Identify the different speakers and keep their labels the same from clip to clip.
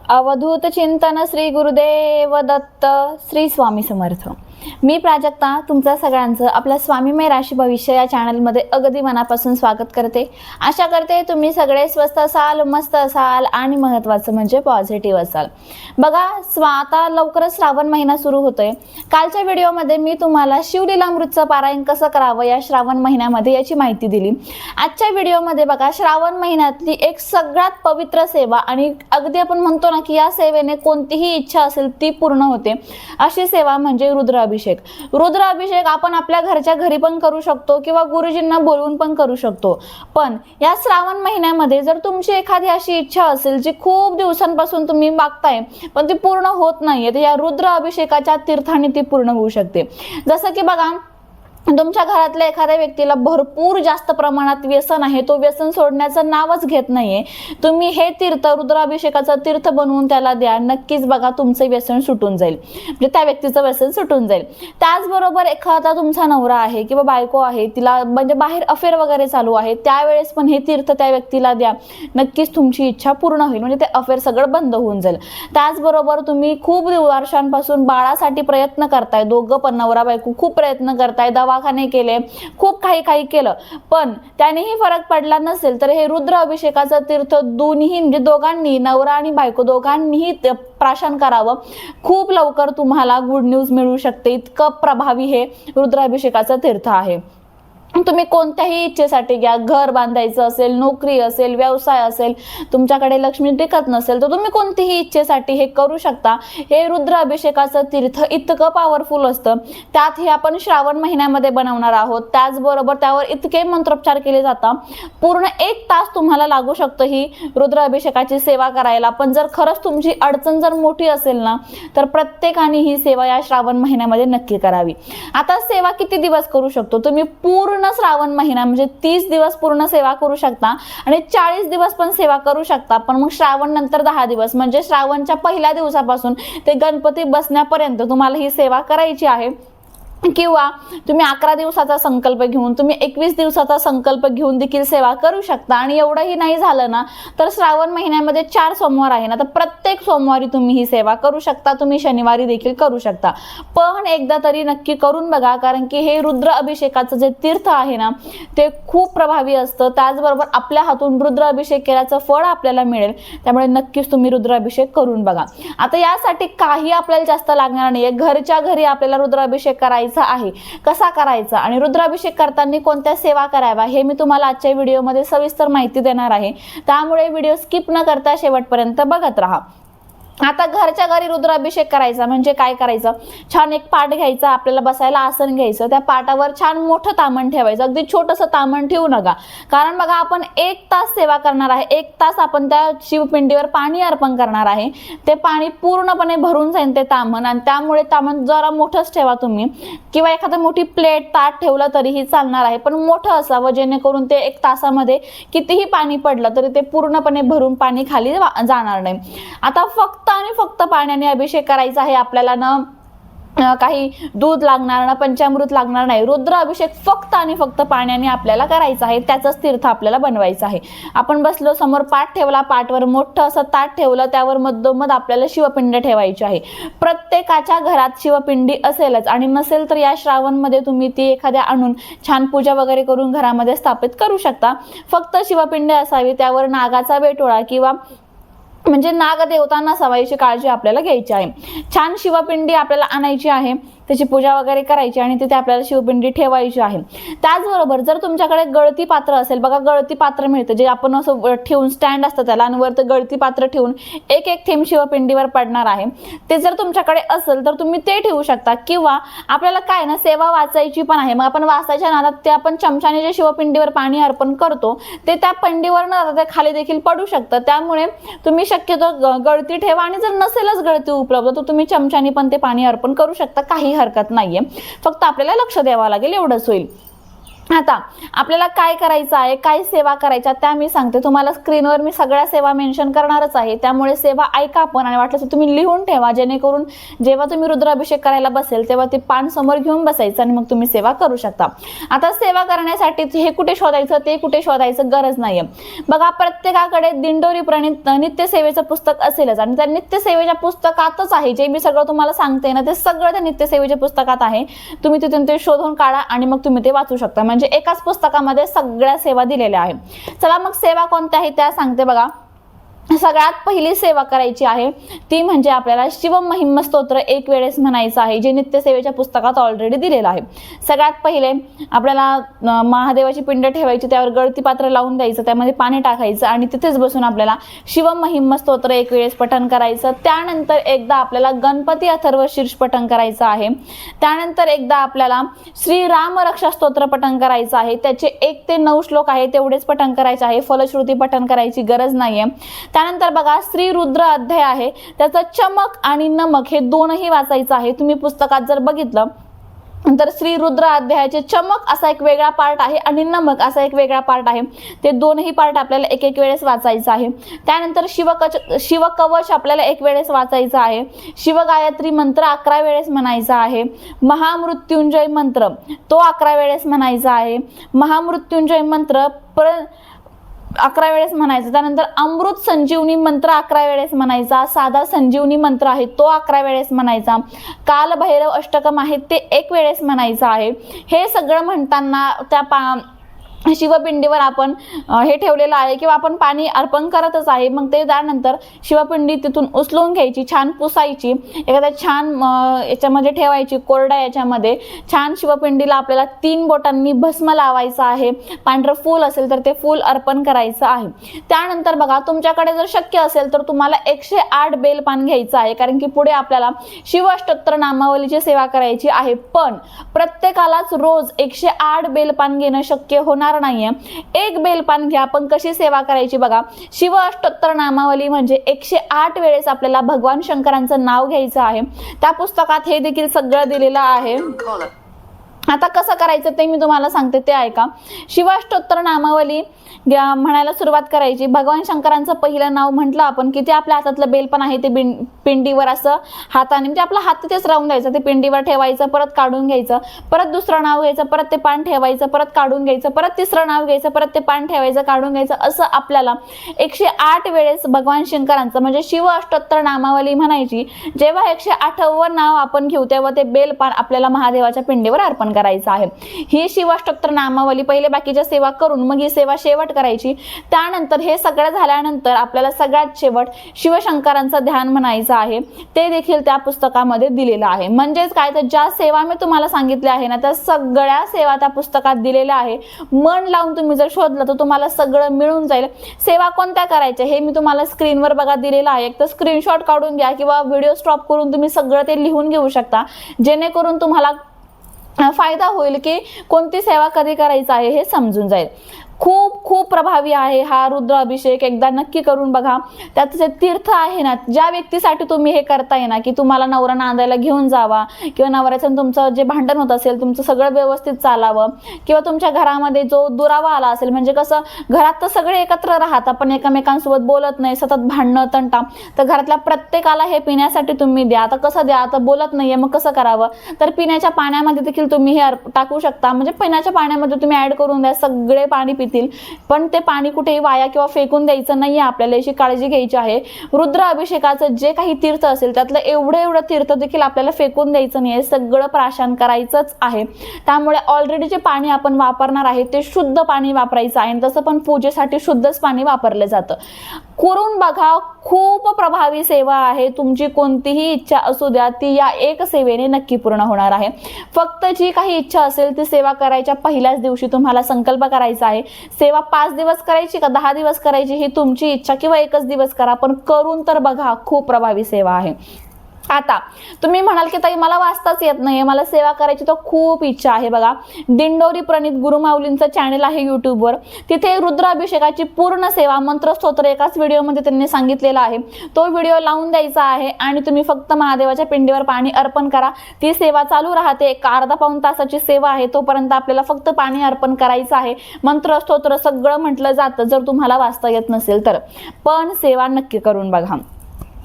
Speaker 1: अवधूत चिंतन श्री गुरुदेव दत्त श्री स्वामी समर्थ। मी प्राजक्ता तुमचं सगळ्यांचं आपल्या स्वामीमय राशी भविष्य या चॅनलमध्ये अगदी मनापासून स्वागत करते। आशा करते तुम्ही सगळे स्वस्त असाल, मस्त असाल आणि महत्त्वाचं म्हणजे पॉझिटिव्ह असाल। बघा आता लवकरच श्रावण महिना सुरू होतोय। कालच्या व्हिडिओमध्ये मी तुम्हाला शिवलीलामृतचं पारायण कसं करावं या श्रावण महिन्यामध्ये याची माहिती दिली। आजच्या व्हिडिओमध्ये बघा श्रावण महिन्यातली एक सगळ्यात पवित्र सेवा आणि अगदी आपण म्हणतो ना की या सेवेने कोणतीही इच्छा असेल ती पूर्ण होते अशी सेवा म्हणजे रुद्राभिषेक। रुद्राभिषेक आपण आपल्या घरच्या घरी पण करू शकतो किंवा गुरुजींना बोलवून पण करू शकतो। पण या श्रावण महिन्यामध्ये जर तुमची एखादी अशी इच्छा असेल जी खूप दिवसांपासून तुम्ही मागताय पण ती पूर्ण होत नाहीये, तर या रुद्राभिषेकाच्या तीर्थाने ती पूर्ण होऊ शकते। जसं की बघा तुमच्या घरातल्या एखाद्या व्यक्तीला भरपूर जास्त प्रमाणात व्यसन आहे, तो व्यसन सोडण्याचं नावच घेत नाहीये, तुम्ही हे तीर्थ रुद्राभिषेकाचं तीर्थ बनवून त्याला द्या, नक्कीच बघा तुमचं व्यसन सुटून जाईल, म्हणजे त्या व्यक्तीचं व्यसन सुटून जाईल। त्याचबरोबर एखादा तुमचा नवरा आहे किंवा बायको आहे, तिला म्हणजे बाहेर अफेअर वगैरे चालू आहे, त्यावेळेस पण हे तीर्थ त्या व्यक्तीला द्या, नक्कीच तुमची इच्छा पूर्ण होईल, म्हणजे ते अफेअर सगळं बंद होऊन जाईल। त्याचबरोबर तुम्ही खूप वर्षांपासून बाळासाठी प्रयत्न करताय, दोघं पण नवरा बायको खूप प्रयत्न करताय, दवाखाने केले, खूप काही केलं, पण त्यानेही फरक पडला नसेल तर हे रुद्राभिषेकाचं तीर्थ दोन्ही म्हणजे दोघांनी नवरा आणि बायको दोघांनीही प्राशन करावं, खूप लवकर तुम्हाला गुड न्यूज मिळू शकते। इतकं प्रभावी हे रुद्राभिषेकाचं तीर्थ आहे। तुम्ही कोणत्याही इच्छेसाठी घ्या, घर बांधायचं असेल, नोकरी असेल, व्यवसाय असेल, तुमच्याकडे लक्ष्मी टिकत नसेल तर तुम्ही कोणतीही इच्छेसाठी हे करू शकता। हे रुद्राभिषेकाचं तीर्थ इतकं पॉवरफुल असतं, त्यात हे आपण श्रावण महिन्यामध्ये बनवणार आहोत। त्याचबरोबर त्यावर इतके मंत्रोपचार केले जातात, पूर्ण 1 तास तुम्हाला लागू शकतो ही रुद्राभिषेकाची सेवा करायला। पण जर खरंच तुमची अडचण जर मोठी असेल ना तर प्रत्येकाने ही सेवा या श्रावण महिन्यामध्ये नक्की करावी। आता सेवा किती दिवस करू शकतो? तुम्ही पूर्ण श्रावण महिना म्हणजे 30 दिवस पूर्ण सेवा करू शकता आणि 40 दिवस पण सेवा करू शकता, पण मग श्रावण नंतर 10 दिवस म्हणजे श्रावणच्या पहिल्या दिवसापासून ते गणपती बसण्यापर्यंत तुम्हाला ही सेवा करायची आहे। किंवा तुम्ही 11 दिवसाचा संकल्प घेऊन, तुम्ही 21 दिवसाचा संकल्प घेऊन देखील सेवा करू शकता। आणि एवढंही नाही झालं ना तर श्रावण महिन्यामध्ये 4 सोमवार आहे ना, तर प्रत्येक सोमवारी तुम्ही ही सेवा करू शकता, तुम्ही शनिवारी देखील करू शकता, पण एकदा तरी नक्की करून बघा, कारण की हे रुद्र अभिषेकाचं जे तीर्थ आहे ना ते खूप प्रभावी असतं। त्याचबरोबर आपल्या हातून रुद्राभिषेक केल्याचं फळ आपल्याला मिळेल, त्यामुळे नक्कीच तुम्ही रुद्राभिषेक करून बघा। आता यासाठी काही आपल्याला जास्त लागणार नाहीये, घरच्या घरी आपल्याला रुद्राभिषेक करायचा आहे। कसा करायचा आणि रुद्राभिषेक करताना कोणत्या सेवा कराव्या हे मी तुम्हाला आजच्या व्हिडिओमध्ये सविस्तर माहिती देणार आहे, त्यामुळे व्हिडिओ स्किप न करता शेवटपर्यंत बघत राहा। आता घरच्या घरी रुद्राभिषेक करायचा म्हणजे काय करायचं, छान एक पाट घ्यायचा, आपल्याला बसायला आसन घ्यायचं, त्या पाटावर छान मोठं तामण ठेवायचं, अगदी छोटंसं तामण ठेवू नका, कारण बघा आपण 1 तास सेवा करणार आहे, 1 तास आपण त्या शिवपिंडीवर पाणी अर्पण करणार आहे, ते पाणी पूर्णपणे भरून जाईल ते तामण, आणि त्यामुळे तामण जरा मोठंच ठेवा तुम्ही, किंवा एखादी मोठी प्लेट ताट ठेवलं तरीही चालणार आहे, पण मोठं असावं जेणेकरून ते 1 तासामध्ये कितीही पाणी पडलं तरी ते पूर्णपणे भरून पाणी खाली जाणार नाही। आता फक्त पाण्याने अभिषेक करायचा आहे आपल्याला, काही दूध लागणार ना, पंचामृत लागणार नाही, रुद्र अभिषेक फक्त आणि फक्त पाण्याने आपल्याला करायचा आहे, त्याचंच तीर्थ आपल्याला बनवायचं आहे। आपण बसलो, समोर पाट ठेवला, पाटवर मोठं असं ताट ठेवलं, त्यावर मधोमध आपल्याला शिवपिंड ठेवायची आहे। प्रत्येकाच्या घरात शिवपिंडी असेलच, आणि नसेल तर या श्रावणमध्ये तुम्ही ती एखाद्या आणून छान पूजा वगैरे करून घरामध्ये स्थापित करू शकता। फक्त शिवपिंड असावी, त्यावर नागाचा बेटोळा किंवा म्हणजे नागदेवता नसावा याची काळजी आपल्याला घ्यायची आहे। छान शिवपिंडी आपल्याला आणायची आहे, त्याची पूजा वगैरे करायची आणि तिथे आपल्याला शिवपिंडी ठेवायची आहे। त्याचबरोबर जर तुमच्याकडे गळती पात्र असेल, बघा गळती पात्र मिळतं जे आपण असं ठेवून स्टँड असतं त्याला, आणि वरती गळती पात्र ठेवून एक थेंब शिवपिंडीवर पडणार आहे, ते जर तुमच्याकडे असेल तर तुम्ही ते ठेवू शकता। किंवा आपल्याला काय ना सेवा वाचायची पण आहे, मग आपण वाचायच्या नादात ते आपण चमच्याने जे शिवपिंडीवर पाणी अर्पण करतो ते त्या पिंडीवर न जाता ते खाली देखील पडू शकतं, त्यामुळे तुम्ही शक्यतो गळती ठेवा, आणि जर नसेलच गळती उपलब्ध तर तुम्ही चमच्याने पण ते पाणी अर्पण करू शकता, काही हरकत नाहीये, फक्त आपल्याला लक्ष द्यावं लागेल, एवढंच होईल। आता आपल्याला काय करायचं आहे, काय सेवा करायच्या त्या मी सांगते तुम्हाला. स्क्रीनवर मी सगळ्या सेवा मेन्शन करणारच आहे, त्यामुळे सेवा ऐका पण, आणि वाटलं तर तुम्ही लिहून ठेवा, जेणेकरून जेव्हा तुम्ही रुद्राभिषेक करायला बसेल तेव्हा ते पान समोर घेऊन बसायचं आणि मग तुम्ही सेवा करू शकता. आता सेवा करण्यासाठी हे कुठे शोधायचं ते कुठे शोधायचं गरज नाहीये. बघा, प्रत्येकाकडे दिंडोरी प्रणित नित्यसेवेचं पुस्तक असेलच, आणि त्या नित्यसेवेच्या पुस्तकातच आहे जे मी सगळं तुम्हाला सांगते ना, ते सगळं त्या नित्यसेवेच्या पुस्तकात आहे. तुम्ही तिथून ते शोधून काढा आणि मग तुम्ही ते वाचू शकता. म्हणजे एकाच पुस्तकामध्ये सगळ्या सेवा दिलेल्या आहेत. चला मग सेवा कोणत्या आहे त्या सांगते. बघा, सगळ्यात पहिली सेवा करायची आहे ती म्हणजे आपल्याला शिवमहिम स्तोत्र एक वेळेस म्हणायचं आहे, जे नित्यसेवेच्या पुस्तकात ऑलरेडी दिलेलं आहे. सगळ्यात पहिले आपल्याला महादेवाची पिंड ठेवायची, त्यावर गळती पात्र लावून द्यायचं, त्यामध्ये पाणी टाकायचं आणि तिथेच बसून आपल्याला शिवमहिम स्तोत्र एक वेळेस पठण करायचं. त्यानंतर एकदा आपल्याला गणपती अथर्व शीर्ष पठण करायचं आहे. त्यानंतर एकदा आपल्याला श्रीराम रक्षा स्तोत्र पठण करायचं आहे. त्याचे 1 ते 9 श्लोक आहे तेवढेच पठण करायचे आहे, फलश्रुती पठण करायची गरज नाहीये. त्यानंतर बघा, श्री रुद्र अध्याय आहे, त्याचं चमक आणि नमक हे दोनही वाचायचं आहे. तुम्ही पुस्तकात जर बघितलं तर श्री रुद्र अध्यायाचे चमक असा एक वेगळा पार्ट आहे आणि नमक असा एक वेगळा पार्ट आहे. ते दोनही पार्ट आपल्याला एक एक वेळेस वाचायचं आहे. त्यानंतर शिवकवच आपल्याला एक वेळेस वाचायचं आहे. शिवगायत्री मंत्र 11 वेळेस म्हणायचा आहे. महामृत्युंजय मंत्र तो 11 वेळेस म्हणायचा आहे. महामृत्युंजय मंत्र 11 वेळेस म्हणायचा. त्यानंतर अमृत संजीवनी मंत्र 11 वेळेस म्हणायचा. साधा संजीवनी मंत्र आहे तो 11 वेळेस म्हणायचा. कालभैरव अष्टकम आहे ते 1 वेळेस म्हणायचं आहे. हे सगळं म्हणताना त्या शिवपिंडीवर आपण हे ठेवलेलं आहे किंवा आपण पाणी अर्पण करतच आहे. मग ते त्यानंतर शिवपिंडी तिथून उचलून घ्यायची, छान पुसायची, एखाद्या छान याच्यामध्ये ठेवायची, कोरड्या याच्यामध्ये. छान शिवपिंडीला आपल्याला 3 बोटांनी भस्म लावायचं आहे. पांढरं फूल असेल तर ते फूल अर्पण करायचं आहे. त्यानंतर बघा, तुमच्याकडे जर शक्य असेल तर तुम्हाला 108 बेलपान घ्यायचं आहे, कारण की पुढे आपल्याला शिवअष्टोत्तर नामावलीची सेवा करायची आहे. पण प्रत्येकालाच रोज 108 बेलपान घेणं शक्य होणार नाहीये. 1 बेलपान घ्या. पण कशी सेवा करायची बघा, शिव अष्टोत्तर नामावली म्हणजे 108 वेळेस आपल्याला भगवान शंकरांचं नाव घ्यायचं आहे. त्या पुस्तकात हे देखील सगळं दिलेलं आहे. आता कसं करायचं ते मी तुम्हाला सांगते, ते ऐका. शिवाष्टोत्तर नामावली म्हणायला सुरुवात करायची. भगवान शंकरांचं पहिलं नाव म्हटलं आपण की ते आपल्या हातातलं बेलपण आहे ते पिंडीवर असं हाताने, म्हणजे आपला हात तिथेच राहून द्यायचं, ते पिंडीवर ठेवायचं, परत काढून घ्यायचं, परत दुसरं नाव घ्यायचं, परत ते पान ठेवायचं, परत काढून घ्यायचं, परत तिसरं नाव घ्यायचं, परत ते पान ठेवायचं, काढून घ्यायचं. असं आपल्याला 108 वेळेस भगवान शंकरांचं म्हणजे शिव अष्टोत्तर नामावली म्हणायची. जेव्हा 108वं नाव आपण घेऊ तेव्हा ते बेलपान आपल्याला महादेवाच्या पिंडीवर अर्पण करायचं आहे. ही शिवाष्टोत्तर नामावली पहिले बाकीच्या सेवा करून मग ही सेवा शेवट करायची. त्यानंतर हे सगळं झाल्यानंतर आपल्याला सगळ्यात शेवट शिवशंकरांचं ध्यान म्हणायचं आहे. ते देखील त्या पुस्तकामध्ये दिलेलं आहे. म्हणजेच काय, तर ज्या सेवा मी तुम्हाला सांगितल्या आहे ना त्या सगळ्या सेवा त्या पुस्तकात दिलेल्या आहे. मन लावून तुम्ही जर शोधलं तर तुम्हाला सगळं मिळून जाईल. सेवा कोणत्या करायच्या हे मी तुम्हाला स्क्रीनवर बघा दिलेलं आहे. एक तर स्क्रीनशॉट काढून घ्या किंवा व्हिडिओ स्टॉप करून तुम्ही सगळं ते लिहून घेऊ शकता, जेणेकरून तुम्हाला फायदा होईल की कोणती सेवा कधी करायचं आहे हे समजून जाईल. खूप खूप प्रभावी आहे हा रुद्र अभिषेक. एकदा नक्की करून बघा. त्यात जे तीर्थ आहे ना, ज्या व्यक्तीसाठी तुम्ही हे करताय ना की तुम्हाला नवरा नांदायला घेऊन जावा किंवा नवऱ्याचं तुमचं जे भांडण होत असेल तुमचं सगळं व्यवस्थित चालावं, किंवा तुमच्या घरामध्ये जो दुरावा आला असेल, म्हणजे कसं घरात तर सगळे एकत्र राहतात पण एकमेकांसोबत बोलत नाही, सतत भांडणं तंटा, तर घरातल्या प्रत्येकाला हे पिण्यासाठी तुम्ही द्या. आता कसं द्या, आता बोलत नाहीये मग कसं करावं, तर पिण्याच्या पाण्यामध्ये देखील तुम्ही हे टाकू शकता. म्हणजे पिण्याच्या पाण्यामध्ये तुम्ही ऍड करून द्या, सगळे पाणी पण ते पाणी कुठेही वाया किंवा फेकून द्यायचं नाहीये. आपल्याला याची काळजी घ्यायची आहे. रुद्र अभिषेकाचं जे काही तीर्थ असेल त्यातलं एवढं तीर्थ देखील आपल्याला फेकून द्यायचं नाही, सगळं प्राशन करायचंच आहे. त्यामुळे ऑलरेडी जे पाणी आपण वापरणार आहे ते शुद्ध पाणी वापरायचं आहे. तसं पण पूजेसाठी शुद्धच पाणी वापरलं जातं. करून बघा, खूप प्रभावी सेवा आहे. तुमची कोणतीही इच्छा असू द्या ती या एक सेवेने नक्की पूर्ण होणार आहे. फक्त जी काही इच्छा असेल ती सेवा करायच्या पहिल्याच दिवशी तुम्हाला संकल्प करायचा आहे. सेवा 5 दिवस करायची का 10 दिवस करायची ही तुमची इच्छा, किंवा एकच दिवस करा, पण करून तर बघा, खूप प्रभावी सेवा आहे. आता तुम्ही म्हणाल की ताई मला वाचताच येत नाही, मला सेवा करायची तर खूप इच्छा आहे. बघा, दिंडोरी प्रणित गुरुमाऊलींचं चॅनल आहे यूट्यूबवर. तिथे रुद्राभिषेकाची पूर्ण सेवा मंत्रस्तोत्र एकाच व्हिडिओमध्ये त्यांनी सांगितलेला आहे. तो व्हिडिओ लावून द्यायचा आहे आणि तुम्ही फक्त महादेवाच्या पिंडीवर पाणी अर्पण करा. ती सेवा चालू राहते. एक अर्धा पाऊण तासाची सेवा आहे. तोपर्यंत आपल्याला फक्त पाणी अर्पण करायचं आहे. मंत्रस्तोत्र सगळं म्हटलं जातं जर तुम्हाला वाचता येत नसेल तर. पण सेवा नक्की करून बघा.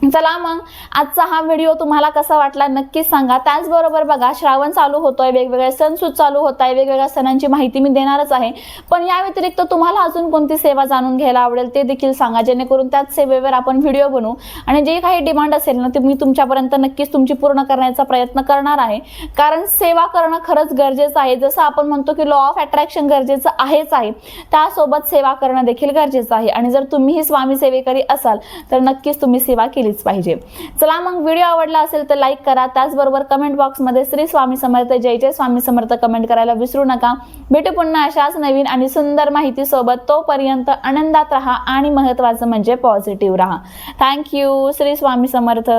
Speaker 1: चला मग आजचा हा व्हिडिओ तुम्हाला कसा वाटला नक्कीच सांगा. त्याचबरोबर बघा, श्रावण चालू होतोय, वेगवेगळे सणसूद चालू होत आहे, वेगवेगळ्या सणांची माहिती मी देणारच आहे. पण या व्यतिरिक्त तुम्हाला अजून कोणती सेवा जाणून घ्यायला आवडेल ते देखील सांगा, जेणेकरून त्याच सेवेवर आपण व्हिडिओ बनवू आणि जे काही डिमांड असेल ना ते मी तुमच्यापर्यंत नक्कीच तुमची पूर्ण करण्याचा प्रयत्न करणार आहे. कारण सेवा करणं खरंच गरजेचं आहे. जसं आपण म्हणतो की लॉ ऑफ अट्रॅक्शन गरजेचं आहेच आहे, त्यासोबत सेवा करणं देखील गरजेचं आहे. आणि जर तुम्हीही स्वामी सेवेकरी असाल तर नक्कीच तुम्ही सेवा केलीच पाहिजे. चला मग, व्हिडिओ आवडला असेल तर लाईक करा. त्याचबरोबर कमेंट बॉक्समध्ये श्री स्वामी समर्थ, जय जय स्वामी समर्थ कमेंट करायला विसरू नका. भेटू पुन्हा अशाच नवीन आणि सुंदर माहिती सोबत. तोपर्यंत आनंदात राहा आणि महत्त्वाचं म्हणजे पॉझिटिव्ह राहा. थँक्यू. श्री स्वामी समर्थ.